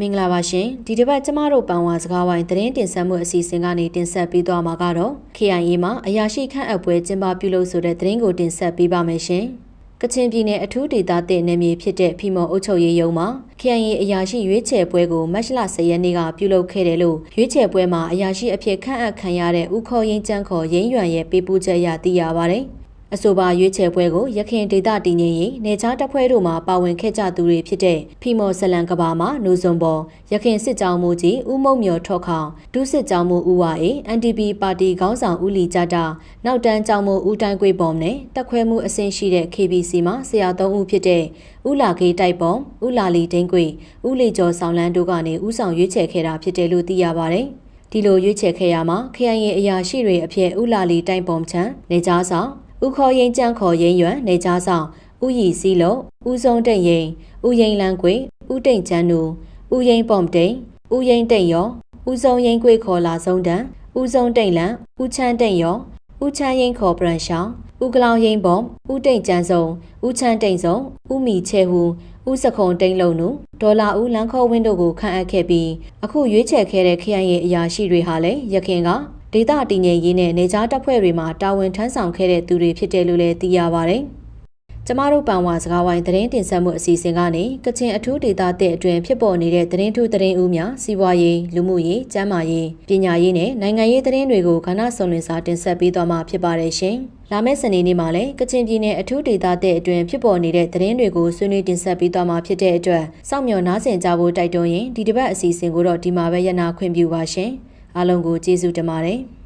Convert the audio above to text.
မင်္ဂလာပါရှင်ဒီတစ်ပတ်ကျမတို့ပန်ဝါစကားဝိုင်းသတင်းတင်ဆက်မှုအစီအစဉ်ကနေတင်ဆက်ပေးသွားမှာကတော့ KIA မှာအရာရှိခန့်အပ်ပွဲကျင်းပပြုလုပ်ဆိုတဲ့သတင်းကိုတင်ဆက်ပေးပါမယ်ရှင်ကချင်ပြည်နယ်အထူးဒေသတဲ့နယ်မြေဖြစ်တဲ့ဖီမော်အုပ်ချုပ်ရေးရုံးမှာ KIA အရာရှိရွေးချယ်ပွဲကိုမတ်လ10ရက်နေ့ကပြုလုပ်ခဲ့တယ်လို့ရွေးချယ်ပွဲမှာအရာရှိအဖြစ်ခန့်အပ်ခံရတဲ့ဦးခေါ်ရင်ကျန်းခေါ်ရင်းရွံရဲ့ပေးပို့ချက်အရသိရပါတယ်အဆိုပါရွေးချယ်ပွဲကိုရခိုင်ဒေသတည်ငြိမ်ရေးနေချားတပ်ဖွဲ့တို့မှပါဝင်ခဲ့ကြသူတွေဖြစ်တဲ့ဖီမော်ဇလန်ကဘာမှာနူဇွန်ပေါ်ရခိုင်စစ်ကြောင်းမှုကြီးဦးမုံမြော်ထော့ခေါင်ဒုစစ်ကြောင်းမှုဦးဝါအေ NDP ပါတီခေါင်းဆောင်ဦးလီကြတာနောက်တန်းကြောင်းမှုဦးတိုင်းကွေပုံနဲ့တက်ခွဲမှုအဆင့်ရှိတဲ့ KBC မှာဆရာ3ဦးဖြစ်တဲ့ဦးလာခေးတိုက်ပုံဦးလာလီဒင်းကွေဦးလီကျော်ဆောင်လန်းတို့ကနေဦးဆောင်ရွေးချယ်ခဲ့တာဖြစ်တယ်လို့သိရပါတယ်ဒီလိုရွေးချယ်ခဲ့ရမှာ KIA အရာရှိတွေအဖြစ်ဦးလာလီတိုက်ပုံချမ်းနေကြားဆောင်ဦးခေါ်ရင်ကျန်းခေါ်ရင်းရွံနေကြားဆောင်ဦးရီစီလုံးဦးစုံတိတ်ရင်ဦးရင်လန်းကွေဦးတိတ်ချန်းနူဦးရင်ပုံတိတ်ဦးရင်တိတ်ရောဦးစုံရင်ကွေခေါ်လာဆုံးတန်းဦးစုံတိတ်လန်းဦးချမ်းတိတ်ရောဦးချမ်းရင်ခေါ်ပရန်ရှောင်းဦးကလောင်ရင်ပုံဦးတိတ်ချန်းစုံဦးချမ်းတိတ်စုံဦးမီချဲဟူဦးစခုံတိတ်လုံးနူဒေါ်လာဦးလန်းခေါ်ဝင်းတို့ကိုခန့်အပ်ခဲ့ပြီးအခုရွေးချယ်ခဲ့တဲ့ KIA အရာရှိတွေဟာလည်းရခင်ကဒေသတည်ငြိမ်ရေးနဲ့နေကြားတပ်ဖွဲ့တွေမှာတာဝန်ထမ်းဆောင်ခဲ့တဲ့သူတွေဖြစ်တယ်လို့လည်းသိရပါတယ်။ကျမတို့ပန်ဝါစကားဝိုင်းသတင်းတင်ဆက်မှုအစီအစဉ်ကနေကချင်အထူးဒေသတဲ့အတွင်းဖြစ်ပေါ်နေတဲ့သတင်းထူးသတင်းဦးများစီးပွားရေးလူမှုရေးကျန်းမာရေးပညာရေးနဲ့နိုင်ငံရေးသတင်းတွေကိုခဏစုံလင်စာတင်ဆက်ပေးသွားမှာဖြစ်ပါတယ်ရှင်။လာမယ့်စနေနေ့မှာလည်းကချင်ပြည်နယ်အထူးဒေသတဲ့အတွင်းဖြစ်ပေါ်နေတဲ့သတင်းတွေကိုဆွေးနွေးတင်ဆက်ပေးသွားမှာဖြစ်တဲ့အတွက်စောင့်မျှော်နားဆင်ကြဖို့တိုက်တွန်းရင်ဒီတစ်ပတ်အစီအစဉ်ကိုတော့ဒီမှာပဲရနာခွင့်ပြုပါရှင်။အားလုံးကိုကျေးဇူးတင်ပါတယ်။